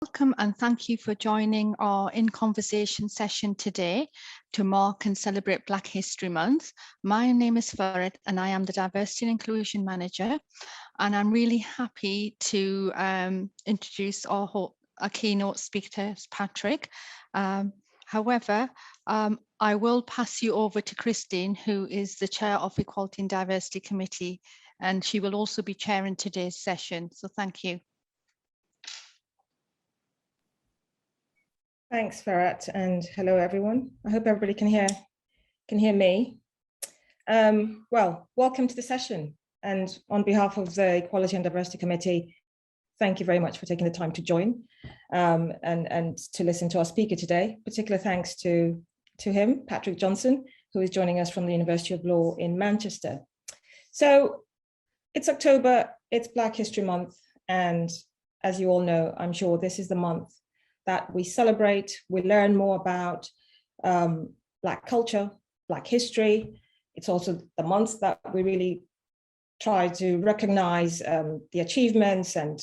Welcome and thank you for joining our In Conversation session today to mark and celebrate Black History Month. My name is Farad and I am the Diversity and Inclusion Manager, and I'm really happy to introduce our keynote speaker, Patrick. However, I will pass you over to Christine, who is the Chair of Equality and Diversity Committee, and she will also be chairing today's session. So thank you. Thanks, Farad, and hello, everyone. I hope everybody can hear me. Well, welcome to the session. And on behalf of the Equality and Diversity Committee, thank you very much for taking the time to join and to listen to our speaker today. Particular thanks to him, Patrick Johnson, who is joining us from the University of Law in Manchester. So it's October, it's Black History Month, and as you all know, I'm sure this is the month that we celebrate, we learn more about Black culture, Black history. It's also the month that we really try to recognize the achievements and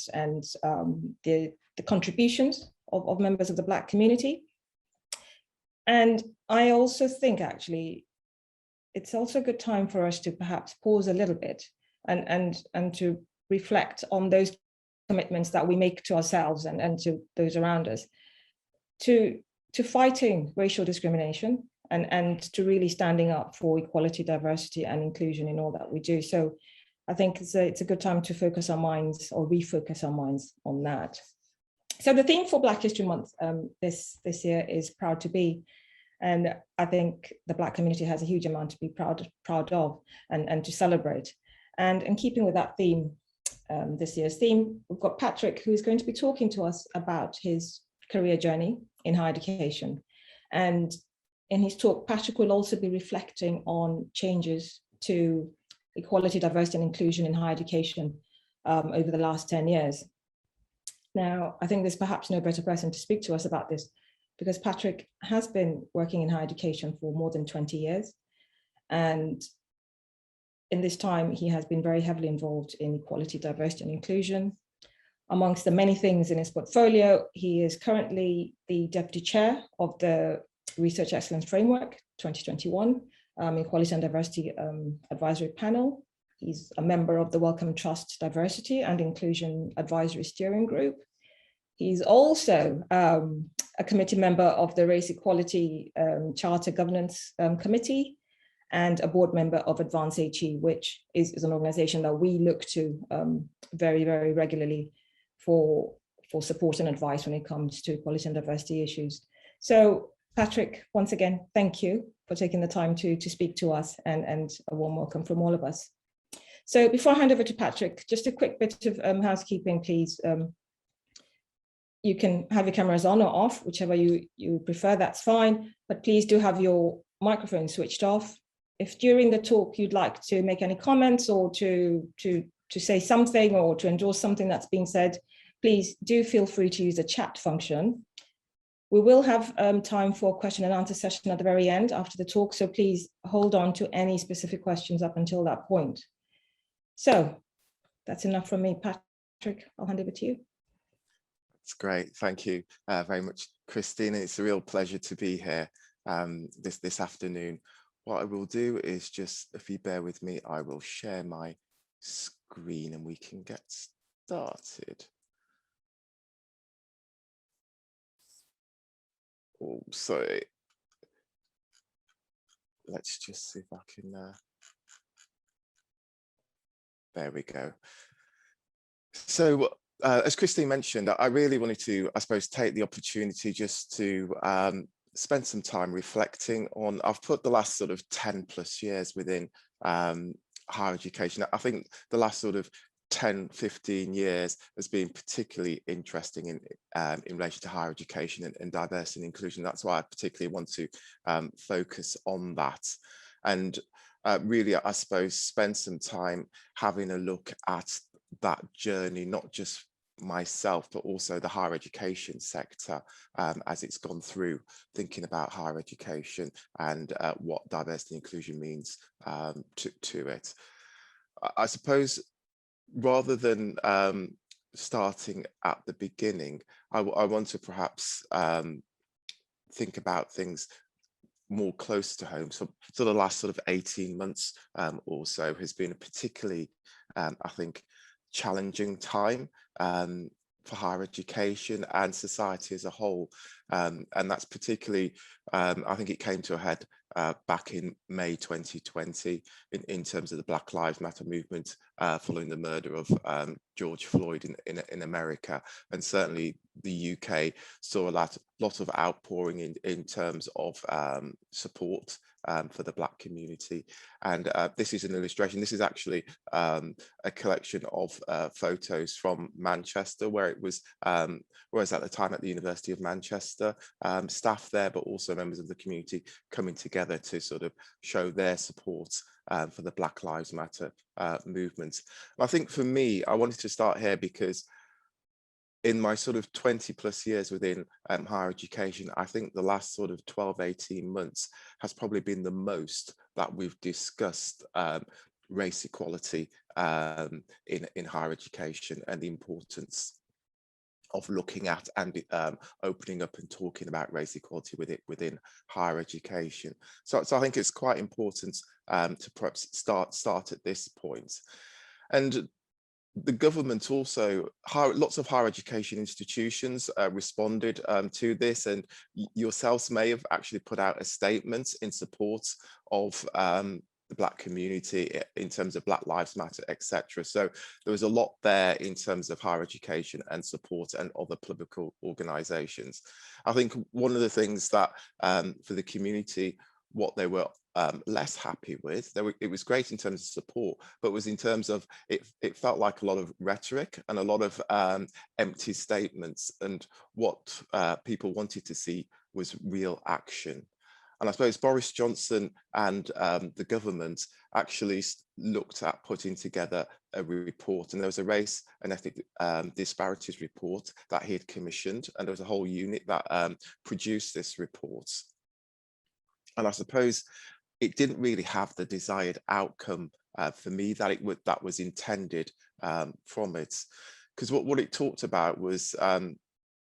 the contributions of members of the Black community. And I also think actually, it's also a good time for us to perhaps pause a little bit and to reflect on those commitments that we make to ourselves and to those around us, to fighting racial discrimination and to really standing up for equality, diversity, and inclusion in all that we do. So I think it's a good time to focus our minds or refocus our minds on that. So the theme for Black History Month this year is Proud to Be. And I think the Black community has a huge amount to be proud of and to celebrate. And in keeping with that theme, this year's theme, we've got Patrick, who's going to be talking to us about his career journey in higher education. And in his talk, Patrick will also be reflecting on changes to equality, diversity, and inclusion in higher education over the last 10 years. Now, I think there's perhaps no better person to speak to us about this, because Patrick has been working in higher education for more than 20 years. And in this time, he has been very heavily involved in equality, diversity, and inclusion. Amongst the many things in his portfolio, he is currently the Deputy Chair of the Research Excellence Framework 2021, Equality and Diversity Advisory Panel. He's a member of the Wellcome Trust Diversity and Inclusion Advisory Steering Group. He's also a committee member of the Race Equality Charter Governance Committee, and a board member of Advance HE, which is an organization that we look to very, very regularly for support and advice when it comes to equality and diversity issues. So Patrick, once again, thank you for taking the time to speak to us, and a warm welcome from all of us. So before I hand over to Patrick, just a quick bit of housekeeping, please. You can have your cameras on or off, whichever you prefer, that's fine, but please do have your microphone switched off. If during the talk you'd like to make any comments or to say something or to endorse something that's being said, please do feel free to use the chat function. We will have time for a question and answer session at the very end after the talk, so please hold on to any specific questions up until that point. So that's enough from me. Patrick, I'll hand over to you. That's great. Thank you very much, Christina. It's a real pleasure to be here this afternoon. What I will do is just, if you bear with me, I will share my screen and we can get started. Oh, sorry. Let's just see if I can, there we go. So as Christine mentioned, I really wanted to, I suppose, take the opportunity just to spend some time reflecting on, I've put the last sort of 10 plus years within higher education. I think the last sort of 10, 15 years has been particularly interesting in relation to higher education and diversity and inclusion. That's why I particularly want to focus on that. And really, I suppose, spend some time having a look at that journey, not just myself, but also the higher education sector as it's gone through, thinking about higher education and what diversity and inclusion means to it. I suppose rather than starting at the beginning, I want to perhaps think about things more close to home. So the last sort of 18 months or so has been a particularly, I think, challenging time for higher education and society as a whole. And that's particularly, I think it came to a head back in May 2020 in terms of the Black Lives Matter movement following the murder of George Floyd in America. And certainly the UK saw a lot of outpouring in terms of support for the Black community. And this is an illustration. This is actually a collection of photos from Manchester, where it was, whereas at the time at the University of Manchester, staff there, but also members of the community coming together to sort of show their support for the Black Lives Matter movement. And I think for me, I wanted to start here because in my sort of 20 plus years within higher education, I think the last sort of 12, 18 months has probably been the most that we've discussed race equality in higher education and the importance of looking at and opening up and talking about race equality within higher education. So I think it's quite important to perhaps start at this point. And the government also, lots of higher education institutions responded to this, and yourselves may have actually put out a statement in support of the Black community in terms of Black Lives Matter, etc. So there was a lot there in terms of higher education and support and other political organisations. I think one of the things that for the community, what they were less happy with, it was great in terms of support, but was in terms of it felt like a lot of rhetoric and a lot of empty statements, and what people wanted to see was real action. And I suppose Boris Johnson and the government actually looked at putting together a report, and there was a race and ethnic disparities report that he had commissioned, and there was a whole unit that produced this report. And I suppose it didn't really have the desired outcome for me that was intended from it, because what it talked about was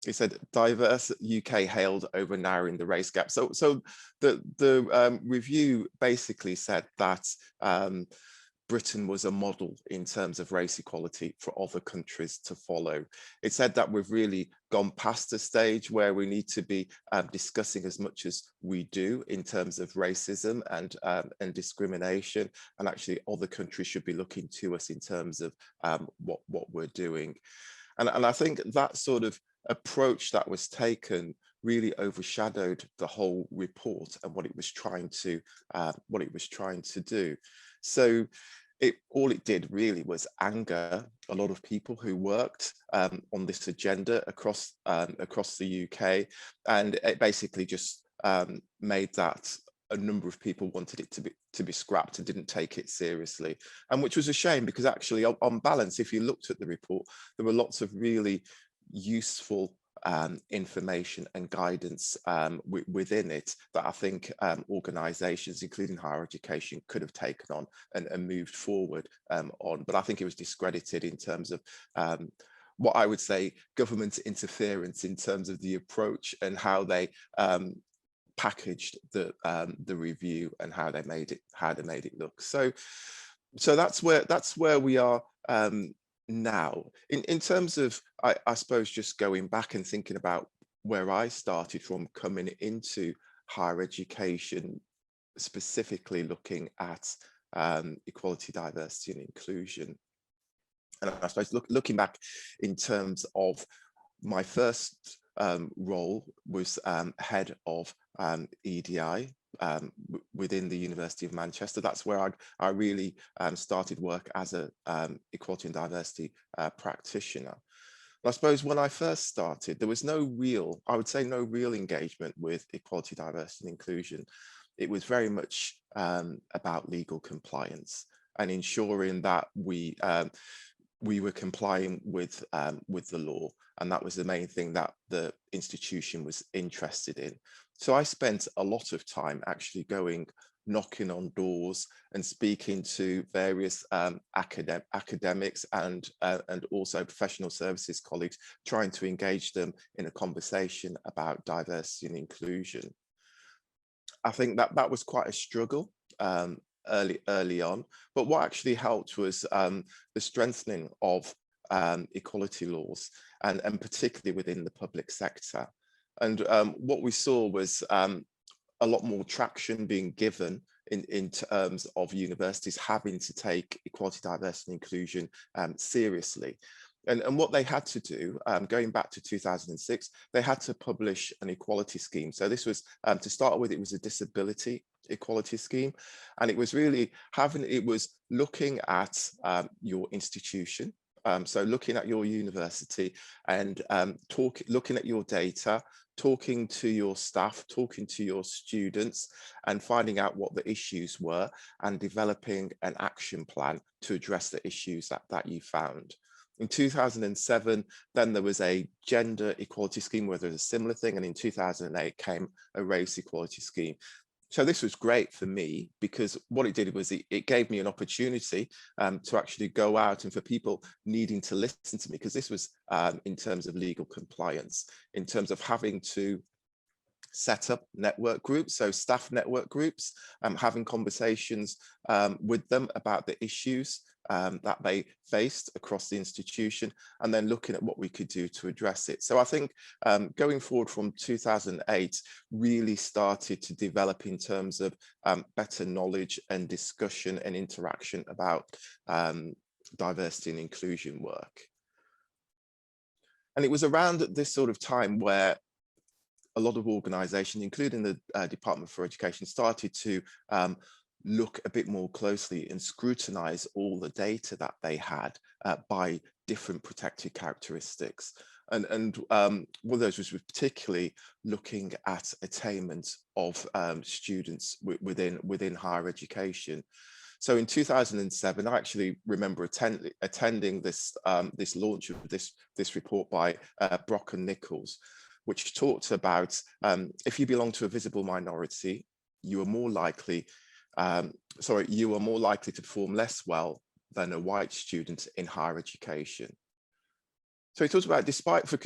it said diverse UK hailed over narrowing the race gap. So the review basically said that Britain was a model in terms of race equality for other countries to follow. It said that we've really gone past the stage where we need to be discussing as much as we do in terms of racism and discrimination, and actually other countries should be looking to us in terms of what we're doing. And I think that sort of approach that was taken really overshadowed the whole report and what it was trying to do. So all it did really was anger a lot of people who worked on this agenda across the UK, and it basically just made that a number of people wanted it to be scrapped and didn't take it seriously, and which was a shame, because actually on balance, if you looked at the report, there were lots of really useful information and guidance within it that I think organisations, including higher education, could have taken on and moved forward on. But I think it was discredited in terms of what I would say government interference in terms of the approach and how they packaged the review and how they made it look. So that's where we are now. In terms of, I suppose, just going back and thinking about where I started from coming into higher education, specifically looking at equality, diversity and inclusion. And I suppose looking back in terms of my first role was head of EDI within the University of Manchester. That's where I really started work as a equality and diversity practitioner. But I suppose when I first started, there was no real engagement with equality, diversity and inclusion. It was very much about legal compliance and ensuring that we were complying with the law, and that was the main thing that the institution was interested in. So I spent a lot of time actually going knocking on doors and speaking to various academics and also professional services colleagues, trying to engage them in a conversation about diversity and inclusion. I think that was quite a struggle early on, but what actually helped was the strengthening of equality laws, and particularly within the public sector. And what we saw was a lot more traction being given in terms of universities having to take equality, diversity and inclusion seriously. And what they had to do, going back to 2006, they had to publish an equality scheme. So this was, to start with, it was a disability equality scheme. And it was really looking at your institution. So looking at your university and looking at your data, talking to your staff, talking to your students, and finding out what the issues were and developing an action plan to address the issues that you found. In 2007, then there was a gender equality scheme where there was a similar thing, and in 2008 came a race equality scheme. So this was great for me because what it did was it gave me an opportunity to actually go out, and for people needing to listen to me, because this was in terms of legal compliance, in terms of having to set up network groups, so staff network groups, having conversations with them about the issues that they faced across the institution, and then looking at what we could do to address it. So I think going forward from 2008 really started to develop in terms of better knowledge and discussion and interaction about diversity and inclusion work. And it was around this sort of time where a lot of organizations, including the Department for Education, started to look a bit more closely and scrutinize all the data that they had by different protected characteristics. And one of those was particularly looking at attainment of students within higher education. So in 2007, I actually remember attending this launch of this report by Brock and Nichols, which talked about if you belong to a visible minority, you are more likely to perform less well than a white student in higher education. So he talks about despite for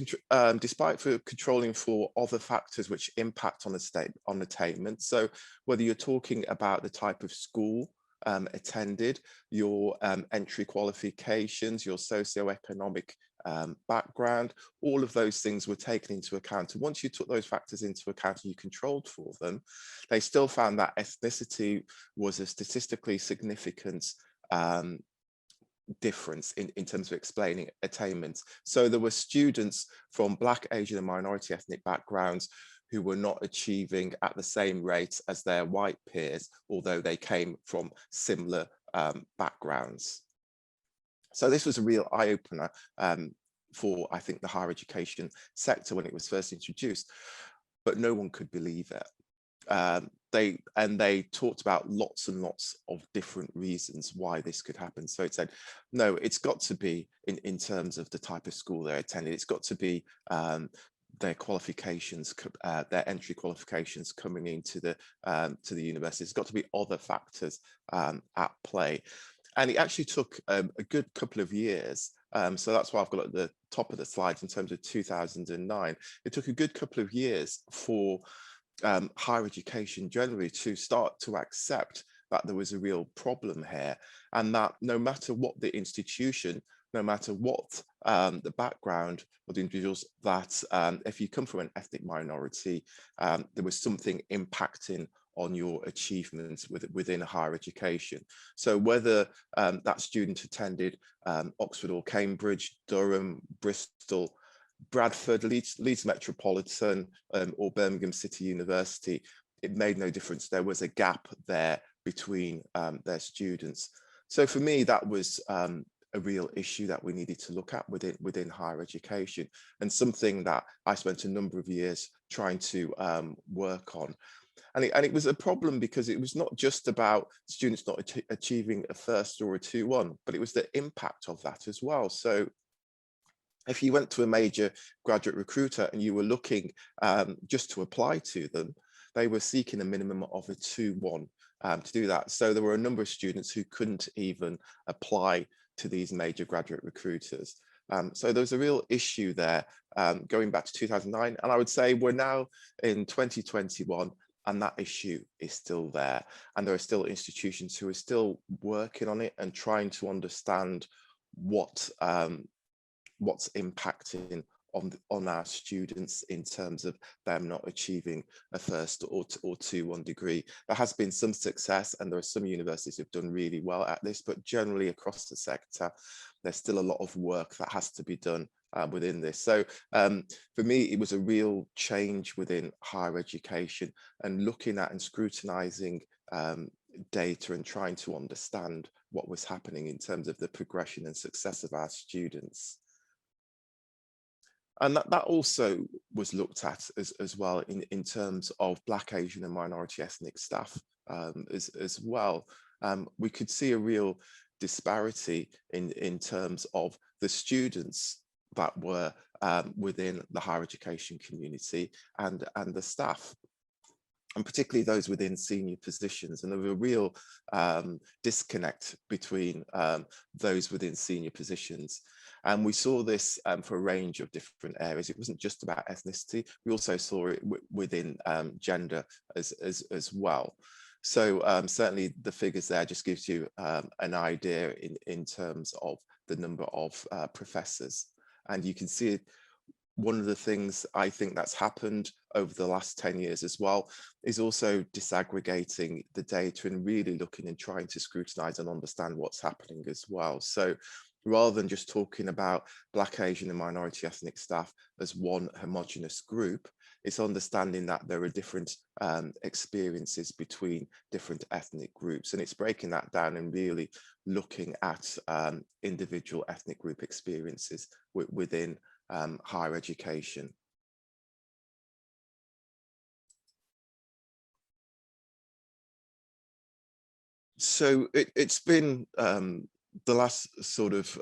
controlling for other factors which impact on attainment. So whether you're talking about the type of school attended, your entry qualifications, your socioeconomic background, all of those things were taken into account. And once you took those factors into account and you controlled for them, they still found that ethnicity was a statistically significant difference in terms of explaining attainment. So there were students from Black, Asian and minority ethnic backgrounds who were not achieving at the same rate as their white peers, although they came from similar backgrounds. So this was a real eye-opener for, I think, the higher education sector when it was first introduced, but no one could believe it. They talked about lots and lots of different reasons why this could happen. So it said, no, it's got to be in terms of the type of school they attended. It's got to be their qualifications, their entry qualifications coming into the university. It's got to be other factors at play. And it actually took a good couple of years. So that's why I've got at the top of the slides in terms of 2009. It took a good couple of years for higher education generally to start to accept that there was a real problem here, and that no matter what the institution, no matter what the background of the individuals, that if you come from an ethnic minority, there was something impacting on your achievements within higher education. So whether that student attended Oxford or Cambridge, Durham, Bristol, Bradford, Leeds Metropolitan or Birmingham City University, it made no difference. There was a gap there between their students. So for me, that was a real issue that we needed to look at within higher education, and something that I spent a number of years trying to work on. And it was a problem because it was not just about students not achieving a first or a 2-1, but it was the impact of that as well. So if you went to a major graduate recruiter and you were looking just to apply to them, they were seeking a minimum of a 2-1 to do that. So there were a number of students who couldn't even apply to these major graduate recruiters. So there's a real issue there going back to 2009. And I would say we're now in 2021 and that issue is still there. And there are still institutions who are still working on it and trying to understand what's impacting on our students in terms of them not achieving a first or 2-1 degree. There has been some success and there are some universities who've done really well at this, but generally across the sector, there's still a lot of work that has to be done within this. So for me, it was a real change within higher education and looking at and scrutinizing data and trying to understand what was happening in terms of the progression and success of our students. And that also was looked at as well in terms of Black, Asian and minority ethnic staff as well. We could see a real disparity in terms of the students that were within the higher education community and the staff, and particularly those within senior positions. And there was a real disconnect between those within senior positions. And we saw this for a range of different areas. It wasn't just about ethnicity. We also saw it within gender as well. So certainly the figures there just gives you an idea in terms of the number of professors. And you can see one of the things I think that's happened over the last 10 years as well is also disaggregating the data and really looking and trying to scrutinize and understand what's happening as well. So rather than just talking about Black, Asian and minority ethnic staff as one homogenous group, it's understanding that there are different experiences between different ethnic groups. And it's breaking that down and really looking at individual ethnic group experiences within higher education. So it's been the last sort of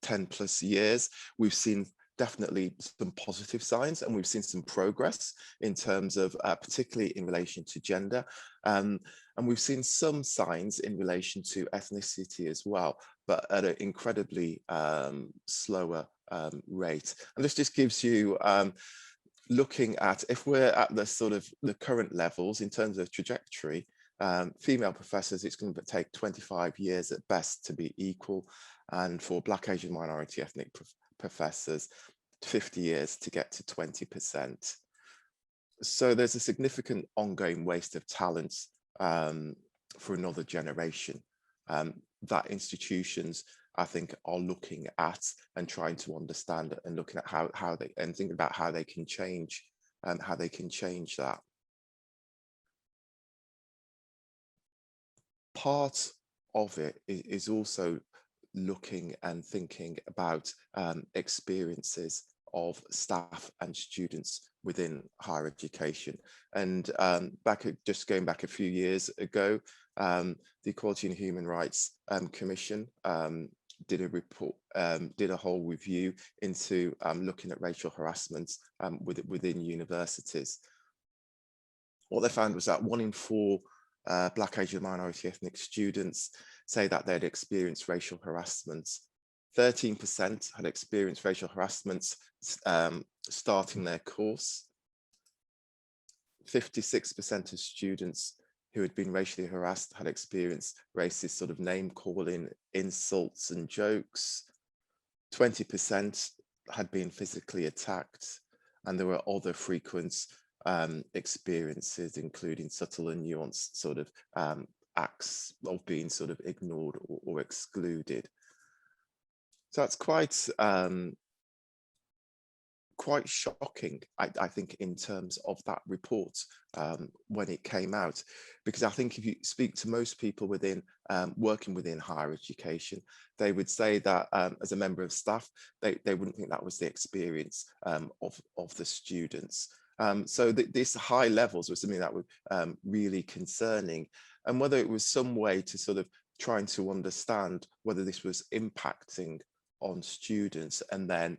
10 plus years, we've seen definitely some positive signs and we've seen some progress in terms of particularly in relation to gender. And we've seen some signs in relation to ethnicity as well, but at an incredibly slower rate. And this just gives you looking at if we're at the sort of the current levels in terms of trajectory, female professors, it's going to take 25 years at best to be equal. And for Black, Asian, minority ethnic professors, 50 years to get to 20%. So there's a significant ongoing waste of talent for another generation that institutions, I think, are looking at and trying to understand and looking at how they and thinking about how they can change and how they can change that. Part of it is also looking and thinking about experiences of staff and students within higher education. And just going back a few years ago, the Equality and Human Rights Commission did a report, did a whole review into looking at racial harassment within universities. What they found was that 1 in 4 Black, Asian, minority ethnic students say that they'd experienced racial harassment. 13% had experienced racial harassment starting their course. 56% of students who had been racially harassed had experienced racist sort of name calling, insults and jokes. 20% had been physically attacked, and there were other frequent experiences, including subtle and nuanced sort of acts of being sort of ignored or excluded. So that's quite shocking, I think, in terms of that report when it came out, because I think if you speak to most people within working within higher education, they would say that as a member of staff, they wouldn't think that was the experience of the students. So these high levels was something that was really concerning, and whether it was some way to sort of trying to understand whether this was impacting on students and then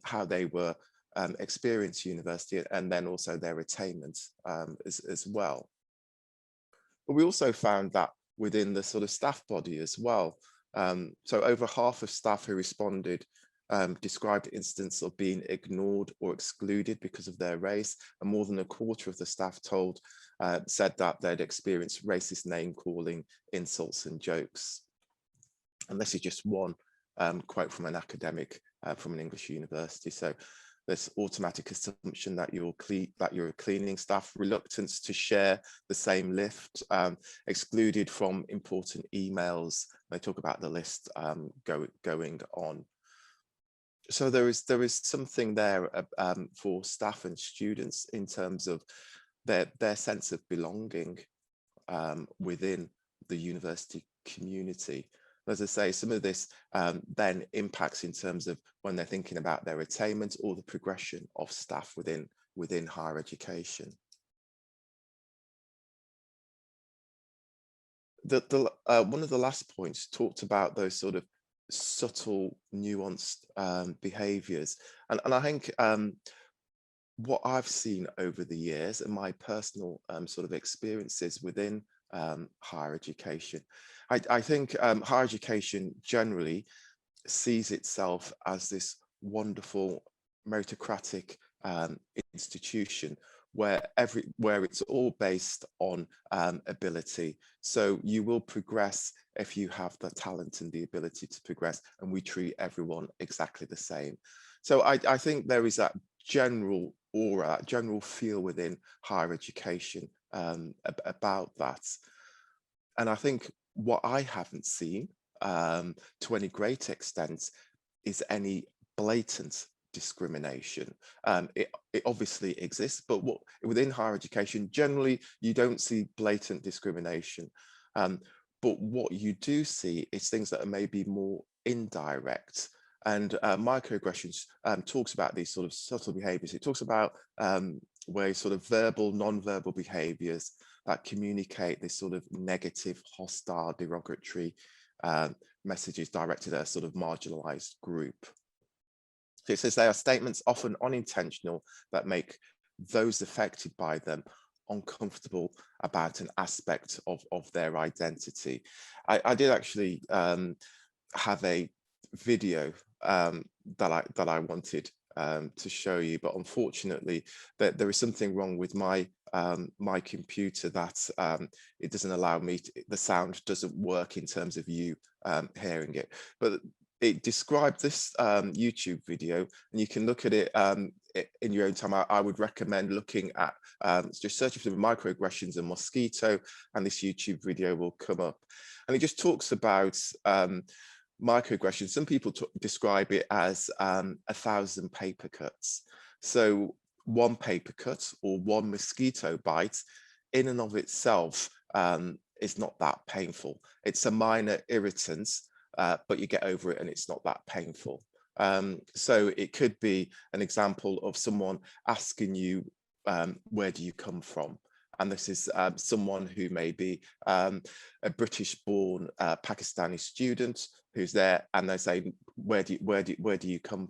how they were experience university and then also their attainment as well. But we also found that within the sort of staff body as well. So over half of staff who responded described instances of being ignored or excluded because of their race, and more than a quarter of the staff said that they'd experienced racist name calling, insults and jokes. And this is just one quote from an academic from an English university. So this automatic assumption that you're a cleaning staff, reluctance to share the same lift, excluded from important emails. They talk about the list going on. So there is something there for staff and students in terms of their sense of belonging within the university community. As I say, some of this then impacts in terms of when they're thinking about their attainment or the progression of staff within higher education. One of the last points talked about those sort of subtle, nuanced behaviours, and I think what I've seen over the years and my personal sort of experiences within higher education, I think higher education generally sees itself as this wonderful meritocratic institution where it's all based on ability. So you will progress if you have the talent and the ability to progress, and we treat everyone exactly the same. So I think there is that general aura, that general feel within higher education about that. And I think what I haven't seen to any great extent is any blatant discrimination. It obviously exists, but within higher education, generally, you don't see blatant discrimination. But what you do see is things that are maybe more indirect. And Microaggressions talks about these sort of subtle behaviors. It talks about where sort of verbal, non-verbal behaviors that communicate this sort of negative, hostile, derogatory messages directed at a sort of marginalized group. So it says they are statements often unintentional that make those affected by them uncomfortable about an aspect of their identity. I did actually have a video that I wanted to show you, but unfortunately there is something wrong with my my computer that it doesn't allow me to, the sound doesn't work in terms of you hearing it. But it described this YouTube video, and you can look at it in your own time. I would recommend looking at just searching for microaggressions and mosquito, and this YouTube video will come up. And it just talks about microaggressions. Some people describe it as 1,000 paper cuts. So one paper cut or one mosquito bite in and of itself is not that painful. It's a minor irritant, but you get over it and it's not that painful. So it could be an example of someone asking you, where do you come from? And this is someone who may be a British-born Pakistani student who's there, and they say, where do you come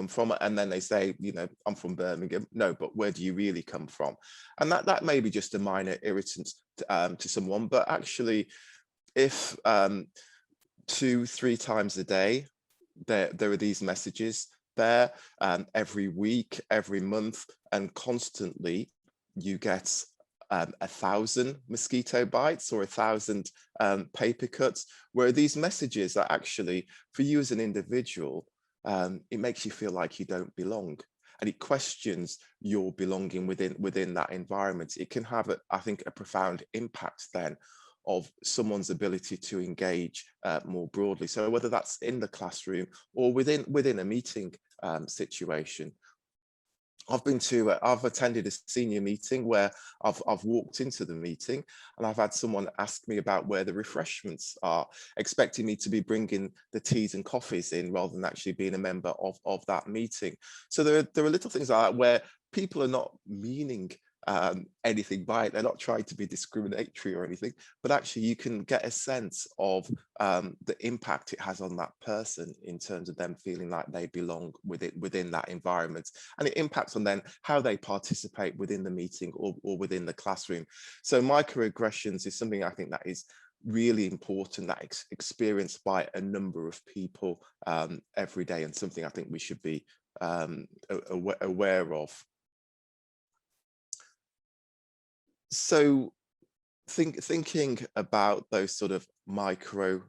from? And then they say, you know, I'm from Birmingham. No, but where do you really come from? And that may be just a minor irritant to someone, but actually, if 2-3 times a day there are these messages there, every week, every month, and constantly, you get 1,000 mosquito bites or 1,000 paper cuts, where these messages are actually, for you as an individual, it makes you feel like you don't belong, and it questions your belonging within that environment. It can have, I think, a profound impact then of someone's ability to engage more broadly. So whether that's in the classroom or within a meeting situation. I've attended a senior meeting where I've walked into the meeting and I've had someone ask me about where the refreshments are, expecting me to be bringing the teas and coffees in rather than actually being a member of that meeting. So there are little things like that where people are not meaning anything by it. They're not trying to be discriminatory or anything, but actually you can get a sense of the impact it has on that person in terms of them feeling like they belong within that environment, and it impacts on then how they participate within the meeting or within the classroom. So microaggressions is something I think that is really important, that experienced by a number of people every day, and something I think we should be aware of. So thinking about those sort of micro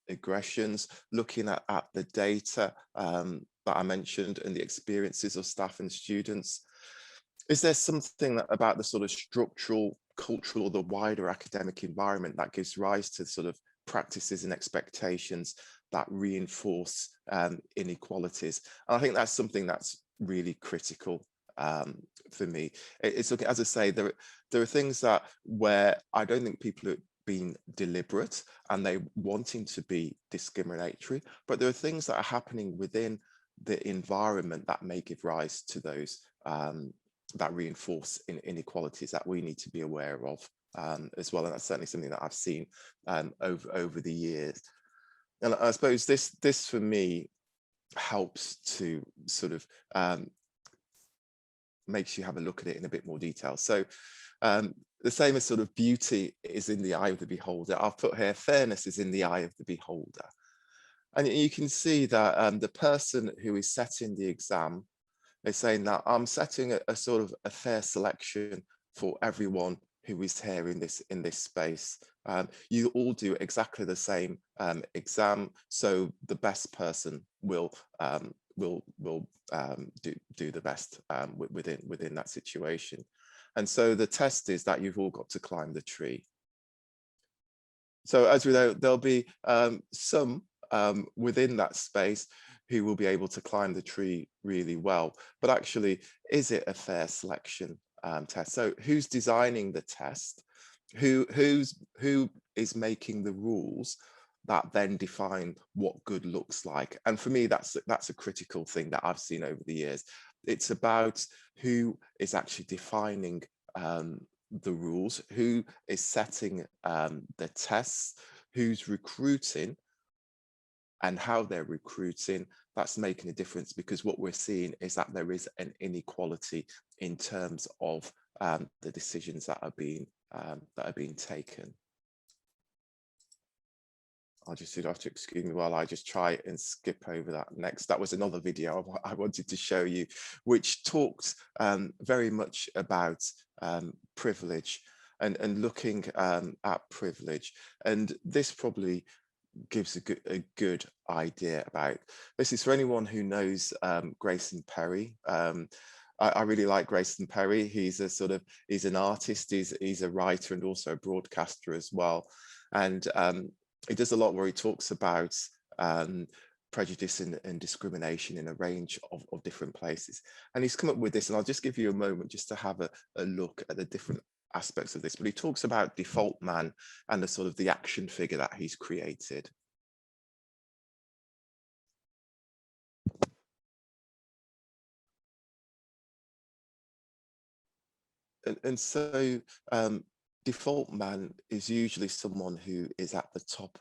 aggressions, looking at the data that I mentioned and the experiences of staff and students, is there something about the sort of structural, cultural, or the wider academic environment that gives rise to sort of practices and expectations that reinforce inequalities? And I think that's something that's really critical for me. It's looking, as I say, there are things that where I don't think people are being deliberate and they wanting to be discriminatory, but there are things that are happening within the environment that may give rise to those that reinforce inequalities that we need to be aware of as well. And that's certainly something that I've seen over the years. And I suppose this for me helps to sort of makes you have a look at it in a bit more detail. So the same as sort of beauty is in the eye of the beholder, I've put here fairness is in the eye of the beholder. And you can see that the person who is setting the exam is saying that I'm setting a sort of a fair selection for everyone who is here in this space. You all do exactly the same exam, so the best person will do the best within that situation. And so the test is that you've all got to climb the tree. So as we know, there'll be some within that space who will be able to climb the tree really well. But actually, is it a fair selection test? So who's designing the test? Who is making the rules that then define what good looks like? And for me, that's a critical thing that I've seen over the years. It's about who is actually defining the rules, who is setting the tests, who's recruiting, and how they're recruiting. That's making a difference, because what we're seeing is that there is an inequality in terms of the decisions that are being taken. I'll just have to excuse me while I just try and skip over that next. That was another video I wanted to show you, which talks very much about privilege and looking at privilege. And this probably gives a good idea about this. Is for anyone who knows Grayson Perry. I really like Grayson Perry. He's an artist, he's a writer and also a broadcaster as well. And he does a lot where he talks about prejudice and discrimination in a range of different places. And he's come up with this, and I'll just give you a moment just to have a look at the different aspects of this. But he talks about default man and the sort of the action figure that he's created. And so default man is usually someone who is at the top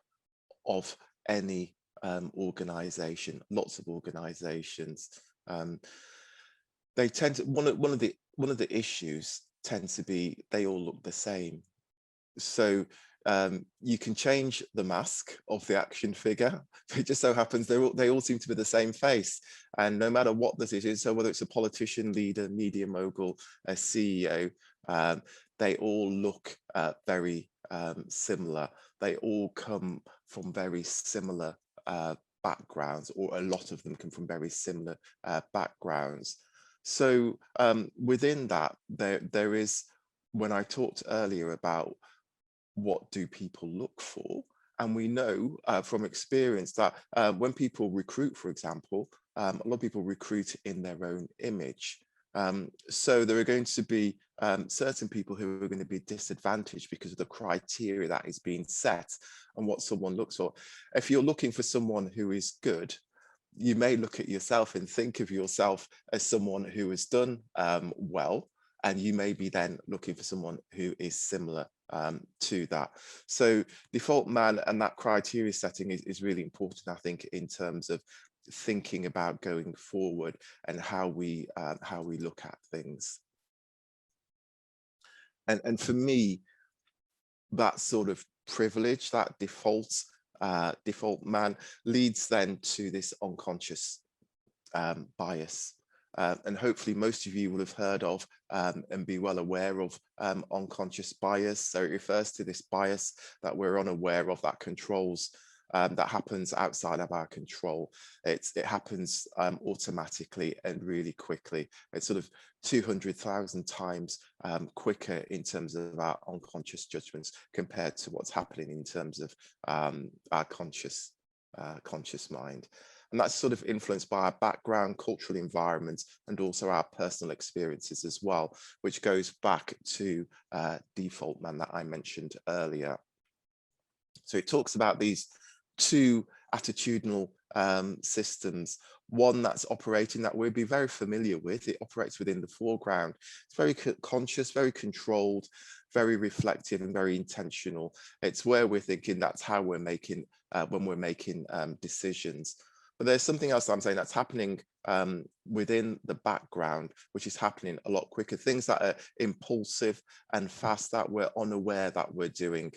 of any organization, lots of organizations. They tend to, one of the issues tends to be they all look the same. So you can change the mask of the action figure. It just so happens they all seem to be the same face, and no matter what this is, so whether it's a politician, leader, media mogul, a CEO, they all look very similar. They all come from very similar backgrounds, or a lot of them come from very similar backgrounds. So within that, there is, when I talked earlier about what do people look for, and we know from experience that when people recruit, for example, a lot of people recruit in their own image. So there are going to be certain people who are going to be disadvantaged because of the criteria that is being set and what someone looks for. If you're looking for someone who is good, you may look at yourself and think of yourself as someone who has done well, and you may be then looking for someone who is similar to that. So default man and that criteria setting is really important, I think, in terms of thinking about going forward and how we look at things. And for me, that sort of privilege, that default man, leads then to this unconscious bias. And hopefully most of you will have heard of and be well aware of unconscious bias. So it refers to this bias that we're unaware of, that controls, that happens outside of our control. It happens automatically and really quickly. It's sort of 200,000 times quicker in terms of our unconscious judgments compared to what's happening in terms of our conscious mind. And that's sort of influenced by our background, cultural environment, and also our personal experiences as well, which goes back to default man that I mentioned earlier. So it talks about these two attitudinal systems, one that's operating that we'll be very familiar with. It operates within the foreground. It's very conscious, very controlled, very reflective, and very intentional. It's where we're thinking, that's how we're making when we're making decisions. But there's something else I'm saying that's happening within the background, which is happening a lot quicker. Things that are impulsive and fast that we're unaware that we're doing.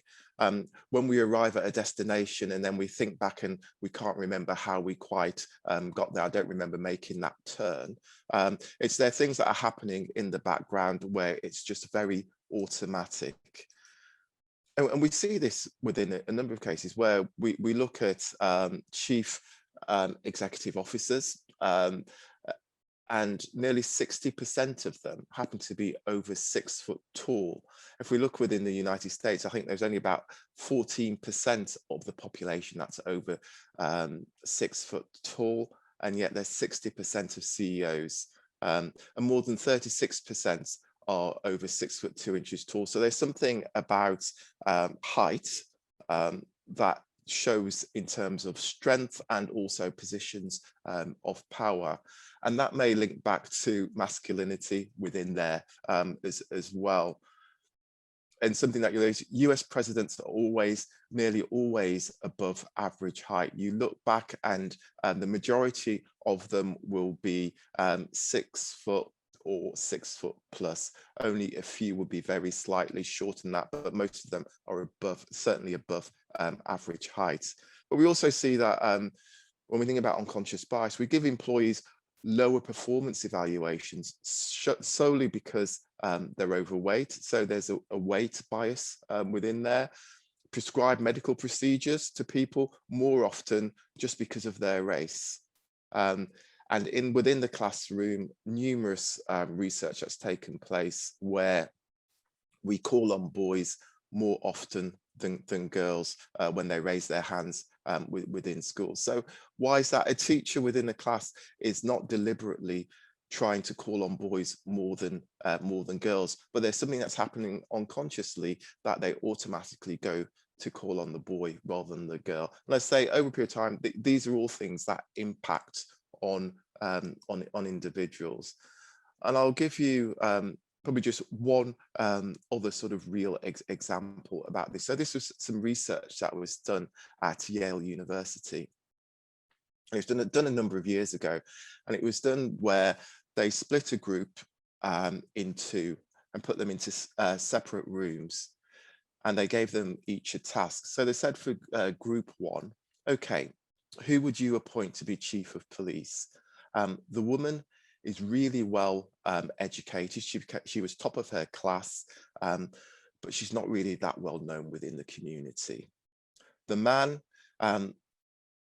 When we arrive at a destination and then we think back and we can't remember how we quite got there. I don't remember making that turn. There are things that are happening in the background where it's just very automatic. And we see this within a number of cases where we look at chief executive officers, and nearly 60% of them happen to be over 6 foot tall. If we look within the United States, I think there's only about 14% of the population that's over 6 foot tall, and yet there's 60% of CEOs, and more than 36% are over 6 foot 2 inches tall. So there's something about height that shows in terms of strength and also positions of power, and that may link back to masculinity within there as well. And something that US presidents are nearly always above average height. You look back and the majority of them will be 6 foot or 6 foot plus. Only a few will be very slightly shorter than that, but most of them are above, certainly above average height. But we also see that when we think about unconscious bias, we give employees lower performance evaluations solely because they're overweight. So there's a weight bias within there. Prescribe medical procedures to people more often just because of their race. And within the classroom, numerous research that's taken place where we call on boys more often than girls when they raise their hands within schools. So why is that? A teacher within a class is not deliberately trying to call on boys more than girls, but there's something that's happening unconsciously that they automatically go to call on the boy rather than the girl. Let's say over a period of time, these are all things that impact on individuals. And I'll give you probably just one other sort of real example about this. So this was some research that was done at Yale University. It was done a number of years ago, and it was done where they split a group into and put them into separate rooms, and they gave them each a task. So they said for group one, okay, who would you appoint to be chief of police? The woman is really well educated. She was top of her class, but she's not really that well known within the community. The man,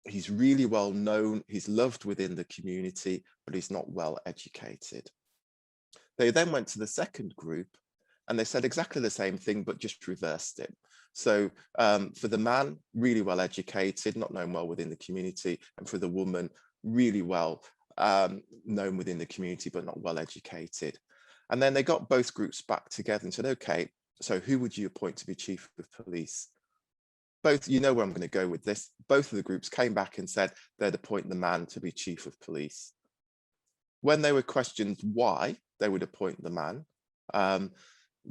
he's really well known, he's loved within the community, but he's not well educated. They then went to the second group and they said exactly the same thing, but just reversed it. So for the man, really well educated, not known well within the community, and for the woman, really well known within the community, but not well educated. And then they got both groups back together and said, okay, so who would you appoint to be chief of police? Both, you know where I'm going to go with this. Both of the groups came back and said they'd appoint the man to be chief of police. When they were questioned why they would appoint the man,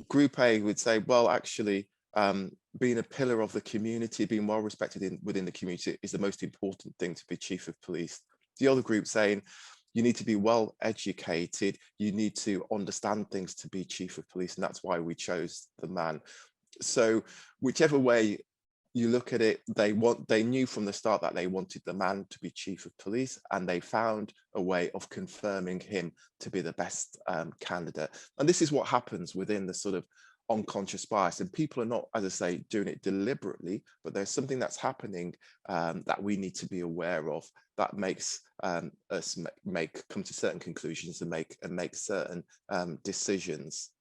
Group A would say, well, actually, being a pillar of the community, being well respected within the community is the most important thing to be chief of police. The other group saying, you need to be well educated, you need to understand things to be chief of police, and that's why we chose the man. So whichever way you look at it, they knew from the start that they wanted the man to be chief of police, and they found a way of confirming him to be the best candidate. And this is what happens within the sort of unconscious bias, and people are not, as I say, doing it deliberately, but there's something that's happening that we need to be aware of that makes us come to certain conclusions and make certain decisions.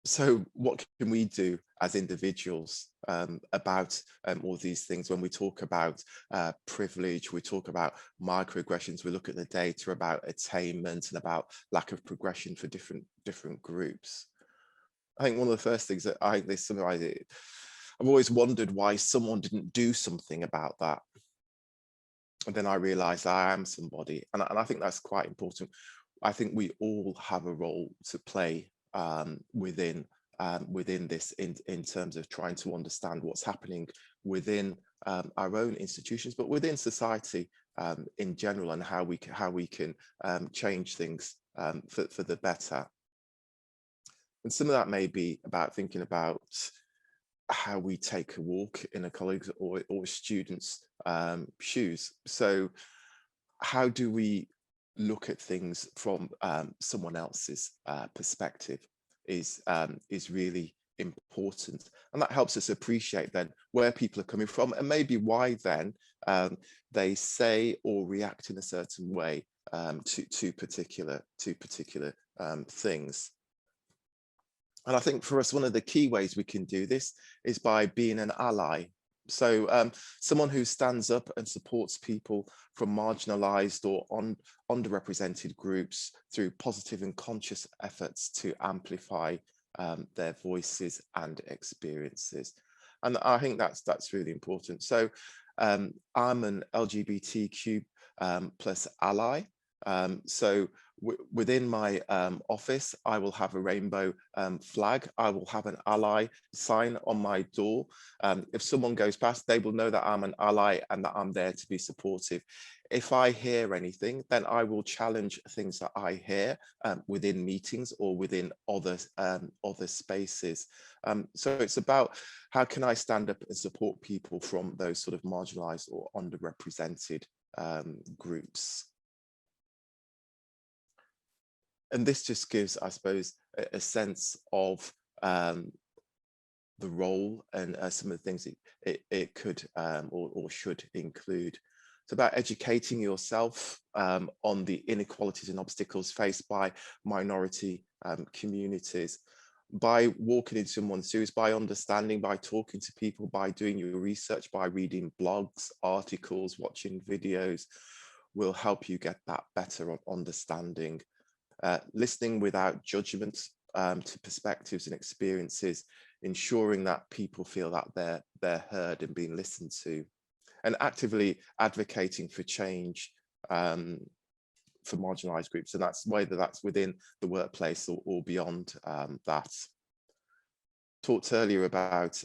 So what can we do as individuals about all these things? When we talk about privilege, we talk about microaggressions, we look at the data about attainment and about lack of progression for different groups. I think one of the first things that I've always wondered why someone didn't do something about that. And then I realized I am somebody, and I think that's quite important. I think we all have a role to play within this in terms of trying to understand what's happening within our own institutions, but within society in general, and how we can change things for the better. And some of that may be about thinking about how we take a walk in a colleague's or students' shoes. So how do we look at things from someone else's perspective is really important, and that helps us appreciate then where people are coming from and maybe why then they say or react in a certain way to particular things. And I think for us, one of the key ways we can do this is by being an ally. So someone who stands up and supports people from marginalized or underrepresented groups through positive and conscious efforts to amplify their voices and experiences. And I think that's really important. So I'm an LGBTQ plus ally. So within my office, I will have a rainbow flag. I will have an ally sign on my door. If someone goes past, they will know that I'm an ally and that I'm there to be supportive. If I hear anything, then I will challenge things that I hear within meetings or within other spaces. So it's about how can I stand up and support people from those sort of marginalized or underrepresented groups. And this just gives, I suppose, a sense of the role and some of the things it could or should include. It's about educating yourself on the inequalities and obstacles faced by minority communities, by walking into someone's shoes, by understanding, by talking to people, by doing your research, by reading blogs, articles, watching videos, will help you get that better understanding. Listening without judgment to perspectives and experiences, ensuring that people feel that they're heard and being listened to, and actively advocating for change for marginalized groups. And that's whether that's within the workplace or beyond that. Talked earlier about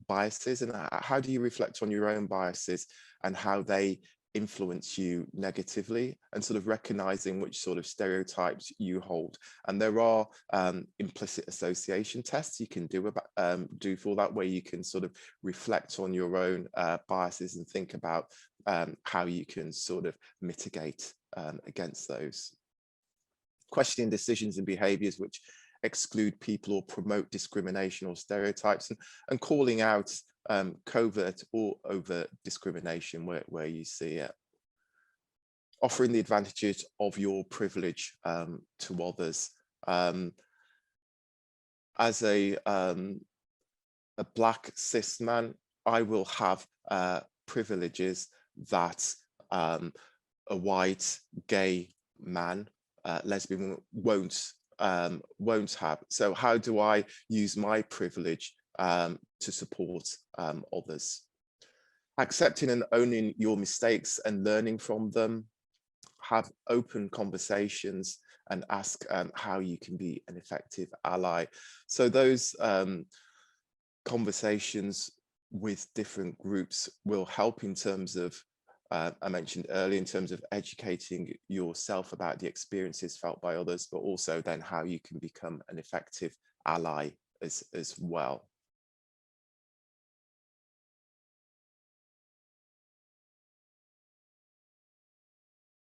biases, and how do you reflect on your own biases and how they influence you negatively, and sort of recognizing which sort of stereotypes you hold. And there are implicit association tests you can do for that, where you can sort of reflect on your own biases and think about how you can sort of mitigate against those. Questioning decisions and behaviors which exclude people or promote discrimination or stereotypes, and calling out covert or overt discrimination where you see it. Offering the advantages of your privilege to others. As a Black cis man, I will have privileges that a white gay man, lesbian won't have. So how do I use my privilege to support others? Accepting and owning your mistakes and learning from them. have open conversations and ask how you can be an effective ally. So those conversations with different groups will help in terms of, I mentioned earlier, in terms of educating yourself about the experiences felt by others, but also then how you can become an effective ally as well.